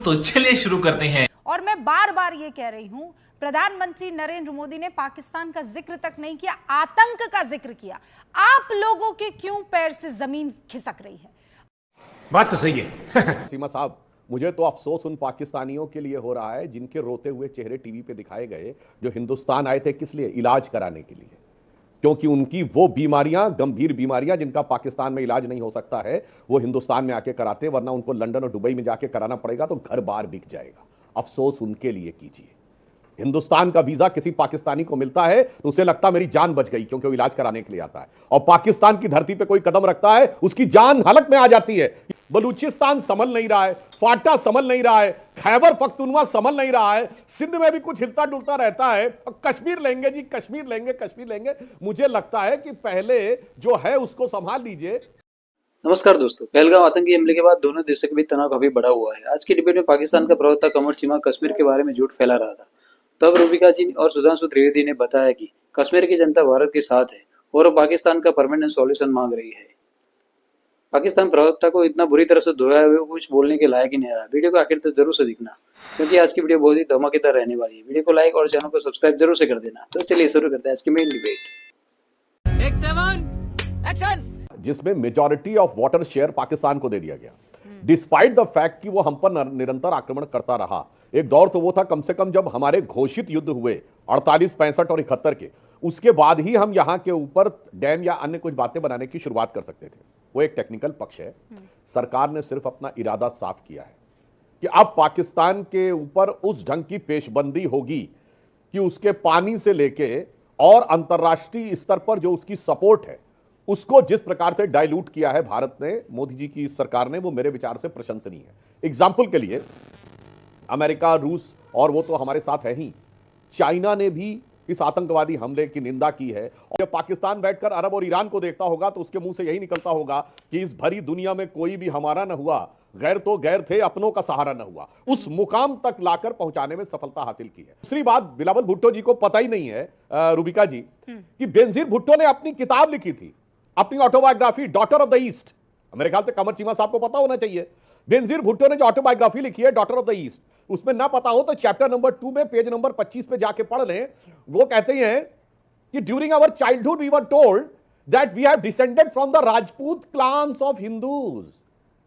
तो चलिए शुरू करते हैं। और मैं बार बार ये कह रही हूं, प्रधानमंत्री नरेंद्र मोदी ने पाकिस्तान का जिक्र तक नहीं किया, आतंक का जिक्र किया। आप लोगों के क्यों पैर से जमीन खिसक रही है? बात तो सही है। सीमा साहब, मुझे तो अफसोस उन पाकिस्तानियों के लिए हो रहा है जिनके रोते हुए चेहरे टीवी पे दिखाए गए, जो हिंदुस्तान आए थे किस लिए? इलाज कराने के लिए। क्योंकि उनकी वो बीमारियां, गंभीर बीमारियां जिनका पाकिस्तान में इलाज नहीं हो सकता है, वो हिंदुस्तान में आके कराते, वरना उनको लंदन और दुबई में जाके कराना पड़ेगा तो घर बार बिक जाएगा। अफसोस उनके लिए कीजिए। हिंदुस्तान का वीजा किसी पाकिस्तानी को मिलता है तो उसे लगता मेरी जान बच गई, क्योंकि वो इलाज कराने के लिए आता है। और पाकिस्तान की धरती पे कोई कदम रखता है, उसकी जान हलक में आ जाती है। बलूचिस्तान संभल नहीं रहा है, फाटा संभल नहीं रहा है, खैबर पख्तूनवा संभल नहीं रहा है, सिंध में भी कुछ हिलता डुलता रहता है, और कश्मीर लेंगे जी, कश्मीर लेंगे, कश्मीर लेंगे। मुझे लगता है कि पहले जो है उसको संभाल लीजिए। नमस्कार दोस्तों, पहलगाम आतंकी हमले के बाद दोनों देशों के बीच तनाव काफी बढ़ा हुआ है। आज की डिबेट में पाकिस्तान का प्रवक्ता कमर चीमा कश्मीर के बारे में झूठ फैला रहा था। तब रूबिका जी और सुधांशु त्रिवेदी ने बताया कि कश्मीर की जनता भारत के साथ है और वो पाकिस्तान का परमानेंट सॉल्यूशन मांग रही है। पाकिस्तान प्रवक्ता को इतना बुरी तरह से धोया हुआ कुछ बोलने के लायक ही नहीं रहा। वीडियो को आखिर तक जरूर से दिखना, क्योंकि आज की वीडियो बहुत ही धमाकेदार रहने वाली है। वीडियो को लाइक और चैनल को सब्सक्राइब जरूर से कर देना। तो चलिए शुरू करते हैं आज की मेन डिबेट। जिसमें majority of water share Pakistan को दे दिया गया, डिस्पाइट द फैक्ट कि वो हम पर निरंतर आक्रमण करता रहा। एक दौर तो वो था कम से कम जब हमारे घोषित युद्ध हुए 48, 65 और 71 के, उसके बाद ही हम यहां के ऊपर डैम या अन्य कुछ बातें बनाने की शुरुआत कर सकते थे। वो एक टेक्निकल पक्ष है। सरकार ने सिर्फ अपना इरादा साफ किया है कि अब पाकिस्तान के ऊपर उस ढंग की पेशबंदी होगी कि उसके पानी से लेके और अंतर्राष्ट्रीय स्तर पर जो उसकी सपोर्ट है, उसको जिस प्रकार से डाइल्यूट किया है भारत ने, मोदी जी की सरकार ने, वो मेरे विचार से प्रशंसनीय है। एग्जाम्पल के लिए अमेरिका, रूस, और वो तो हमारे साथ है ही, चाइना ने भी इस आतंकवादी हमले की निंदा की है। और जब पाकिस्तान बैठकर अरब और ईरान को देखता होगा तो उसके मुंह से यही निकलता होगा कि इस भरी दुनिया में कोई भी हमारा न हुआ, गैर तो गैर थे, अपनों का सहारा न हुआ। उस मुकाम तक लाकर पहुंचाने में सफलता हासिल की है। दूसरी बात, बिलावल भुट्टो जी को पता ही नहीं है, रूबिका जी, कि बेनजीर भुट्टो ने अपनी किताब लिखी थी, अपनी autobiography, daughter of the east. मेरे ख्याल से कमर चीमा साहब को पता होना चाहिए। बेनजीर भुट्टो ने जो ऑटोबायोग्राफी लिखी है, डॉटर ऑफ द ईस्ट, उसमें ना पता हो तो चैप्टर नंबर 2 में पेज नंबर 25 पे जाके पढ़ लें। वो कहते हैं कि during our childhood we were told that we have descended from the Rajput clans of Hindus.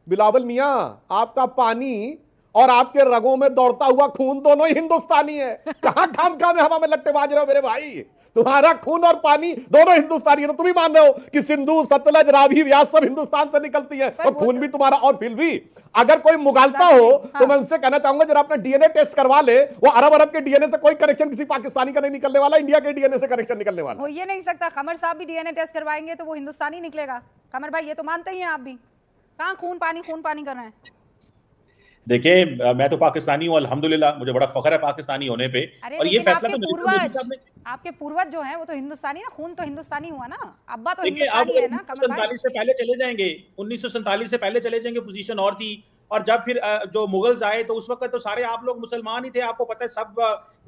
Bilawal मियां, आपका पानी और आपके रगों में दौड़ता हुआ खून दोनों ही हिंदुस्तानी है। कहां खाम में हवा में लट्टे बाज रहे हो मेरे भाई? तुम्हारा खून और पानी दोनों हिंदुस्तानी है। तो तुम ही मान रहे हो कि सिंधु, सतलज, रावी, व्यास सब हिंदुस्तान से निकलती है, और खून भी तुम्हारा। और फिर भी अगर कोई मुगालता हो तो मैं उनसे कहना चाहूंगा जरा अपना डीएनए टेस्ट करवा ले। वो अरब के डीएनए से कोई कनेक्शन किसी पाकिस्तानी का नहीं निकलने वाला, इंडिया के डीएनए से कनेक्शन निकलने वाला। हो ये नहीं सकता। कमर साहब भी डीएनए टेस्ट करवाएंगे तो वो हिंदुस्तानी निकलेगा। कमर भाई, ये तो मानते ही हैं आप भी। कहां खून पानी कर रहे हैं? देखिए, मैं तो पाकिस्तानी हूँ, अल्हम्दुलिल्लाह, मुझे बड़ा फख्र है पाकिस्तानी होने पे। और ये फैसला तो आपके पूर्वज जो हैं वो तो हिंदुस्तानी ना, खून तो हिंदुस्तानी हुआ ना, अब्बा तो देखिए, हिंदुस्तानी है ना। 1947 से पहले चले जाएंगे, 1947 से पहले चले जाएंगे, पोजीशन और थी। और जब फिर जो मुगल्स आए तो उस वक्त तो सारे आप लोग मुसलमान ही थे, आपको पता है। सब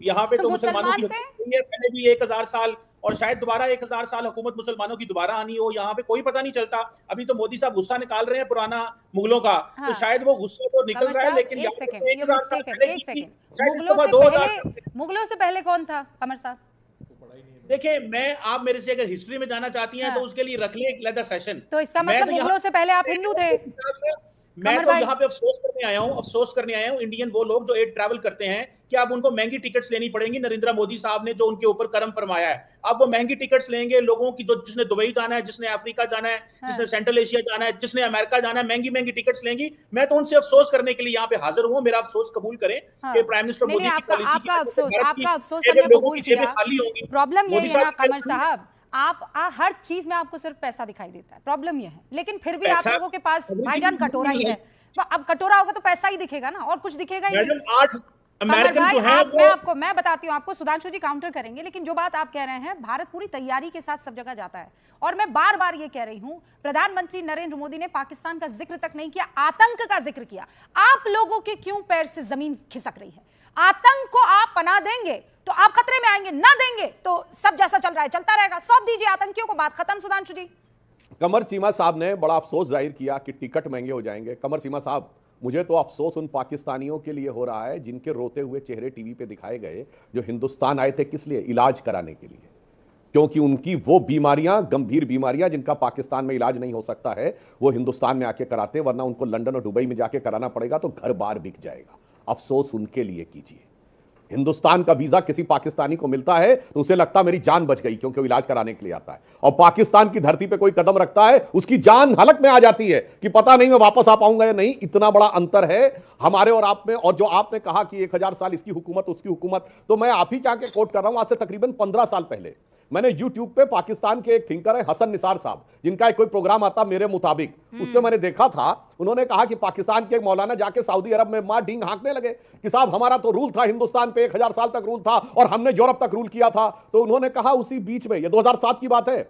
यहाँ पे तो मुसलमानों की पहले भी 1000 साल और शायद दोबारा 1000 साल हुकूमत मुसलमानों की दोबारा आनी हो, यहाँ पे कोई पता नहीं चलता। अभी तो मोदी साहब गुस्सा निकाल रहे हैं पुराना मुगलों का। हाँ। तो शायद वो गुस्सा तो निकल रहा है, लेकिन मुगलों से पहले कौन था कमर साहब? देखिए, आप मेरे से अगर हिस्ट्री में जाना चाहती हैं, हाँ, तो उसके लिए रख ले एक अलग सेशन। तो इसका मतलब मुगलों से पहले आप हिंदू थे? मैं तो यहाँ पे अफसोस करने आया हूँ इंडियन वो लोग जो एयर ट्रैवल करते हैं कि अब उनको महंगी टिकट्स लेनी पड़ेंगी। नरेंद्र मोदी साहब ने जो उनके ऊपर करम फरमाया है, अब वो महंगी टिकट्स लेंगे लोगों की, जो जिसने दुबई जाना है, जिसने अफ्रीका जाना है, हाँ, जिसने सेंट्रल एशिया जाना है, जिसने अमेरिका जाना है, महंगी टिकट्स लेंगी। मैं तो उनसे अफसोस करने के लिए यहाँ पे हाजिर हूँ। मेरा अफसोस कबूल करें कि प्राइम मिनिस्टर मोदी की पॉलिसी खाली होगी। प्रॉब्लम ये है ना कमर साहब, आप हर चीज में आपको सिर्फ पैसा दिखाई देता है। प्रॉब्लम ये है, लेकिन फिर भी आप लोगों के पास भाईजान कटोरा ही है। तो अब कटोरा होगा तो पैसा ही दिखेगा ना, और कुछ दिखेगा ही नहीं। अमेरिकन जो है मैं बताती हूँ आपको, सुधांशु जी काउंटर करेंगे, लेकिन जो बात आप कह रहे हैं, भारत पूरी तैयारी के साथ सब जगह जाता है। और मैं बार बार ये कह रही हूँ, प्रधानमंत्री नरेंद्र मोदी ने पाकिस्तान का जिक्र तक नहीं किया, आतंक का जिक्र किया। आप लोगों के क्यों पैर से जमीन खिसक रही है? आतंक को आप पनाह देंगे तो आप खतरे में आएंगे, ना देंगे तो सब जैसा चल रहा है चलता रहेगा। सौंप दीजिए आतंकियों को, बात खत्म। सुधांशु जी, कमर चीमा साहब ने बड़ा अफसोस जाहिर किया कि टिकट महंगे हो जाएंगे। कमर चीमा साहब, मुझे तो अफसोस उन पाकिस्तानियों के लिए हो रहा है जिनके रोते हुए चेहरे टीवी पे दिखाए गए, जो हिंदुस्तान आए थे किस लिए? इलाज कराने के लिए, क्योंकि उनकी वो बीमारियां, गंभीर बीमारियां जिनका पाकिस्तान में इलाज नहीं हो सकता है, वो हिंदुस्तान में आके कराते, वरना उनको लंदन और दुबई में जाके कराना पड़ेगा तो घर बार बिक जाएगा। अफसोस उनके लिए कीजिए। हिंदुस्तान का वीजा किसी पाकिस्तानी को मिलता है तो उसे लगता मेरी जान बच गई, क्योंकि वो इलाज कराने के लिए आता है। और पाकिस्तान की धरती पे कोई कदम रखता है, उसकी जान हलक में आ जाती है कि पता नहीं मैं वापस आ पाऊंगा या नहीं। इतना बड़ा अंतर है हमारे और आप में। और जो आपने कहा कि 1000 साल इसकी हुकूमत उसकी हुकूमत, तो मैं आप ही क्या के कोट कर रहा हूं। आज से तकरीबन 15 साल पहले मैंने YouTube पे पाकिस्तान के एक थिंकर है हसन निसार साहब, जिनका एक कोई प्रोग्राम आता मेरे मुताबिक, उसमें मैंने देखा था, उन्होंने कहा कि पाकिस्तान के एक मौलाना जाके सऊदी अरब में मां डींग हाँकने लगे कि साहब हमारा तो रूल था हिंदुस्तान पे, 1000 साल तक रूल था और हमने यूरोप तक रूल किया था। तो उन्होंने कहा उसी बीच में, ये 2007 की बात है,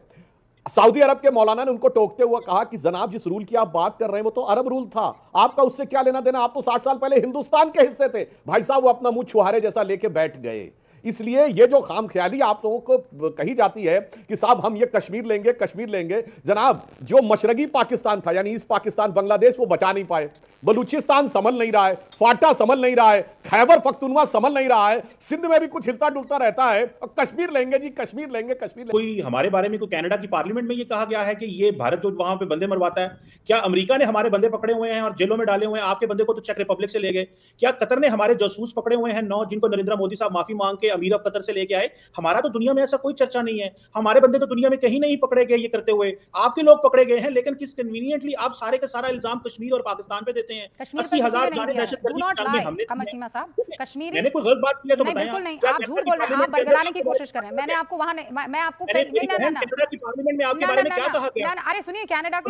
सऊदी अरब के मौलाना ने उनको टोकते हुए कहा कि जनाब जिस रूल की आप बात कर रहे हैं वो तो अरब रूल था, आपका उससे क्या लेना देना, आप तो 60 साल पहले हिंदुस्तान के हिस्से थे। भाई साहब वो अपना मुंह छुहारे जैसा लेके बैठ गए। इसलिए ये जो खामख्याली आप लोगों को कही जाती है कि साहब हम ये कश्मीर लेंगे कश्मीर लेंगे, जनाब जो मशरकी पाकिस्तान था यानी ईस्ट पाकिस्तान बांग्लादेश, वो बचा नहीं पाए। बलूचिस्तान संभल नहीं रहा है, फाटा संभल नहीं रहा है, खैबर पख्तूनवा संभल नहीं रहा है, सिंध में भी कुछ हिलता डुलता रहता है, और कश्मीर लेंगे जी, कश्मीर लेंगे, कश्मीर लेंगे। कोई हमारे बारे में कोई कनाडा की पार्लियामेंट में ये कहा गया है कि ये भारत जो वहां पे बंदे मरवाता है? क्या अमेरिका ने हमारे बंदे पकड़े हुए हैं और जेलों में डाले हुए हैं? आपके बंदे को तो चेक रिपब्लिक से ले गए। क्या कतर ने हमारे जासूस पकड़े हुए हैं 9, जिनको नरेंद्र मोदी साहब माफी मांग के अमीर ऑफ कतर से लेके आए? हमारा तो दुनिया में ऐसा कोई चर्चा नहीं है। हमारे बंदे तो दुनिया में कहीं नहीं पकड़े गए ये करते हुए। आपके लोग पकड़े गए हैं, लेकिन किस कन्वीनियंटली आप सारे का सारा इल्जाम कश्मीर और पाकिस्तान पे देते हैं। 80,000 जाने दहशतगर्दी में हमने, कमर चीमा साहब, कश्मीरी मैंने कोई गलत बात की है तो बताएं। बिल्कुल नहीं, आप झूठ बोल रहे हैं, आप बरगलाने की कोशिश कर रहे हैं। मैंने आपको वहां मैं आपको नहीं कनाडा की पार्लियामेंट में आपके बारे में क्या कहा गया? अरे सुनिए, कनाडा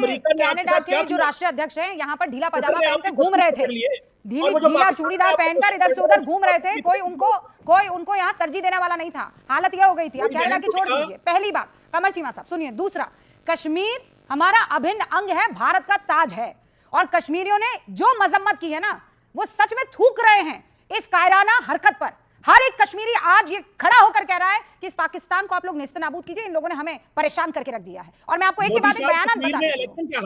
के जो राष्ट्रीय अध्यक्ष हैं यहाँ पर ढीला पजामा पहनकर घूम रहे थे, ढीला चूड़ीदार पहनकर इधर से उधर घूम रहे थे। कोई उनको यहाँ तरजीह देने वाला नहीं था। हालत यह हो गई थी। आप कनाडा की छोड़ दीजिए, पहली बात कमर चीमा साहब सुनिए। दूसरा, कश्मीर हमारा अभिन्न अंग है, भारत का ताज है, और कश्मीरियों ने जो मजम्मत की है ना, वो सच में थूक रहे हैं इस कायराना हरकत पर। हर एक कश्मीरी आज ये खड़ा होकर कह रहा है कि इस पाकिस्तान को आप लोग नेस्तनाबूद कीजिए, इन लोगों ने हमें परेशान करके रख दिया है। और मैं आपको एक के बाद एक बयान बता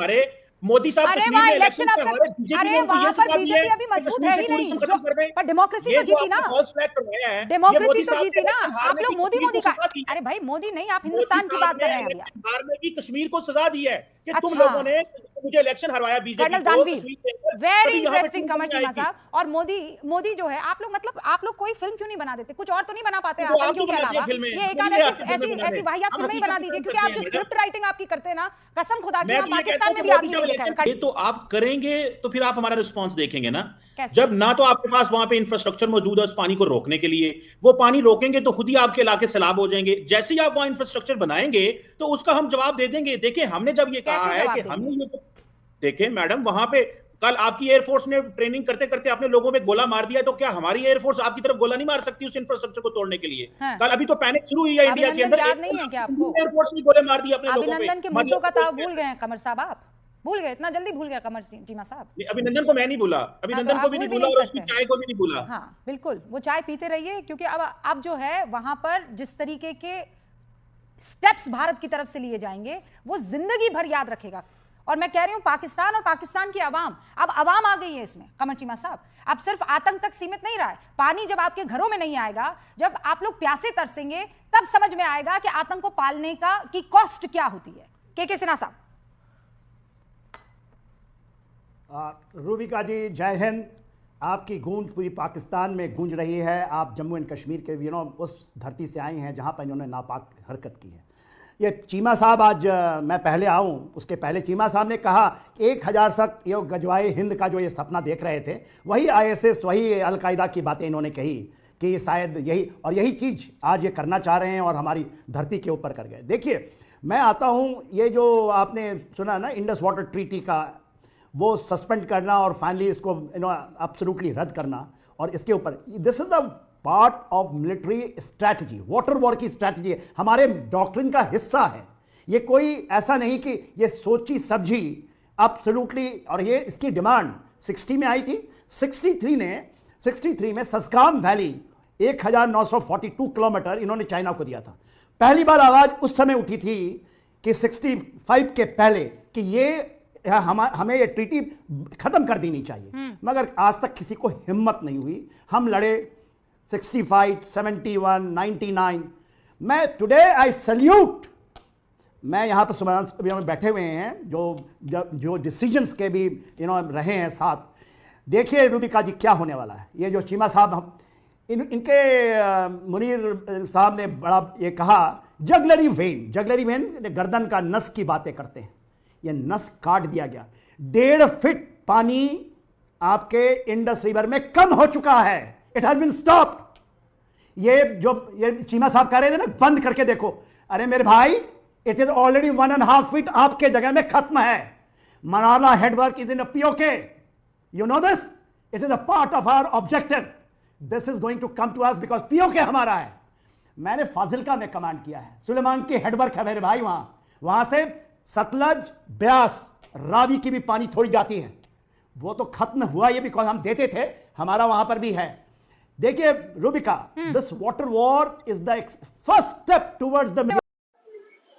दूं, मोदी साहब कश्मीर में इलेक्शन अरे वहां पर बीजेपी अभी मजबूत है ही नहीं, पर डेमोक्रेसी तो जीती ना, डेमोक्रेसी तो जीती ना। आप लोग मोदी का, अरे भाई मोदी नहीं, आप हिंदुस्तान की बात कर रहे हैं। हार में भी कश्मीर को सजा दी है कि तुम लोगों ने मुझे इलेक्शन हरवाया बीजेपी को। वेरी इंटरेस्टिंग कमर चीमा साहब। और मोदी जो है, आप लोग मतलब आप लोग कोई फिल्म क्यों नहीं बना देते? कुछ और तो नहीं बना पाते आतंकियों के अलावा? ये एक ऐसी वाहियात फिल्म ही बना दीजिए, क्योंकि आप जो स्क्रिप्ट राइटिंग आपकी करते हैं ना, कसम खुदा की, पाकिस्तान में भी आदमी तो आप करेंगे तो फिर आप हमारा रिस्पांस देखेंगे ना। जब ना तो आपके पास वहां पे इंफ्रास्ट्रक्चर मौजूद है उस पानी को रोकने के लिए, वो पानी रोकेंगे तो खुद ही आपके इलाके सैलाब हो जाएंगे। जैसे ही आप वहां इंफ्रास्ट्रक्चर बनाएंगे तो उसका हम जवाब दे देंगे। देखिए हमने जब ये कहा है कि हमने ये, देखिए मैडम वहां पे कल आपकी एयरफोर्स ने ट्रेनिंग करते करते अपने लोगों में गोला मार दिया, तो क्या हमारी एयरफोर्स आपकी तरफ गोला नहीं मार सकती उस इंफ्रास्ट्रक्चर को तोड़ने के लिए? हाँ। कल अभी तो पैनिक शुरू हुई है इंडिया के अंदर, याद नहीं है क्या आपको? एयरफोर्स ने गोले मार दिए अपने लोगों पे। अभिनंदन के मुंचों का ताव भूल गए कमर साहब, आप भूल गए? इतना जल्दी भूल गया कमर चीमा साहब? अभिनंदन को मैं नहीं भूला, अभिनंदन को भी नहीं भूला और उसकी चाय को भी नहीं भूला। हाँ बिल्कुल, वो चाय पीते रहिए, क्योंकि अब जो है वहां पर जिस तरीके के स्टेप्स भारत की तरफ से लिए जाएंगे वो जिंदगी भर याद रखेगा। और मैं कह रही हूं पाकिस्तान और पाकिस्तान की आवाम, अब आवाम आ गई है इसमें कमर चीमा साहब। अब सिर्फ आतंक तक सीमित नहीं रहा है। पानी जब आपके घरों में नहीं आएगा, जब आप लोग प्यासे तरसेंगे, तब समझ में आएगा कि आतंक को पालने की कॉस्ट क्या होती है। के सिन्हा साहब। रूबिका जी जय हिंद। आपकी गूंज पूरी पाकिस्तान में गूंज रही है। आप जम्मू एंड कश्मीर के उस धरती से आई हैं जहां पर इन्होंने नापाक हरकत की है। ये चीमा साहब, आज मैं पहले आऊं उसके पहले चीमा साहब ने कहा 1000 तक ये गजवाए हिंद का जो ये सपना देख रहे थे, वही ISS, वही अलकायदा की बातें इन्होंने कही कि शायद यही चीज़ आज ये करना चाह रहे हैं और हमारी धरती के ऊपर कर गए। देखिए मैं आता हूँ, ये जो आपने सुना ना इंडस वाटर ट्रीटी का, वो सस्पेंड करना और फाइनली इसको एब्सोल्युटली रद्द करना, और इसके ऊपर this is the part of military strategy, water war की स्ट्रैटेजी है, हमारे डॉक्ट्रिन का हिस्सा है। ये कोई ऐसा नहीं कि ये सोची समझी एब्सोल्युटली। और ये इसकी डिमांड 60 में आई थी। 63 में सस्काम वैली 1942 किलोमीटर इन्होंने चाइना को दिया था। पहली बार आवाज उस समय उठी थी कि 65 के पहले कि ये हमें ये ट्रीटी खत्म कर देनी चाहिए, मगर आज तक किसी को हिम्मत नहीं हुई। हम लड़े 65, 71, 99। मैं टुडे आई सल्यूट, मैं यहाँ पर सुबह में बैठे हुए हैं जो डिसीजंस के भी रहे हैं साथ। देखिए रूबिका जी क्या होने वाला है। ये जो चीमा साहब इनके मुनीर साहब ने बड़ा ये कहा, जगलरी वेन गर्दन का नस की बातें करते हैं। ये नस काट दिया गया। 1.5 फीट पानी आपके इंडस रिवर में कम हो चुका है। It has been stopped. ये चीमा साहब कह रहे थे ना, बंद करके देखो। अरे मेरे भाई, इट इज ऑलरेडी 1.5 फीट आपके जगह में खत्म है। Mangla headwork is in a POK, you know this, it is a part of our objective. This is going to come to us because POK हमारा है। मैंने फाजिल्का में कमांड किया है, सुलेमान की हेडवर्क है मेरे भाई। वहां से सतलज, ब्यास, रावी की भी पानी थोड़ी जाती है। वो तो खत्म हुआ ये बिकॉज हम देते थे, हमारा वहां पर भी है। देखिए Rubika, this water war is the first step towards the.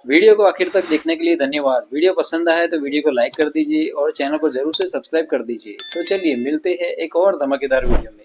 Video को आखिर तक देखने के लिए धन्यवाद। वीडियो पसंद आया तो वीडियो को लाइक कर दीजिए और चैनल को जरूर से सब्सक्राइब कर दीजिए। तो चलिए मिलते हैं एक और धमाकेदार वीडियो में।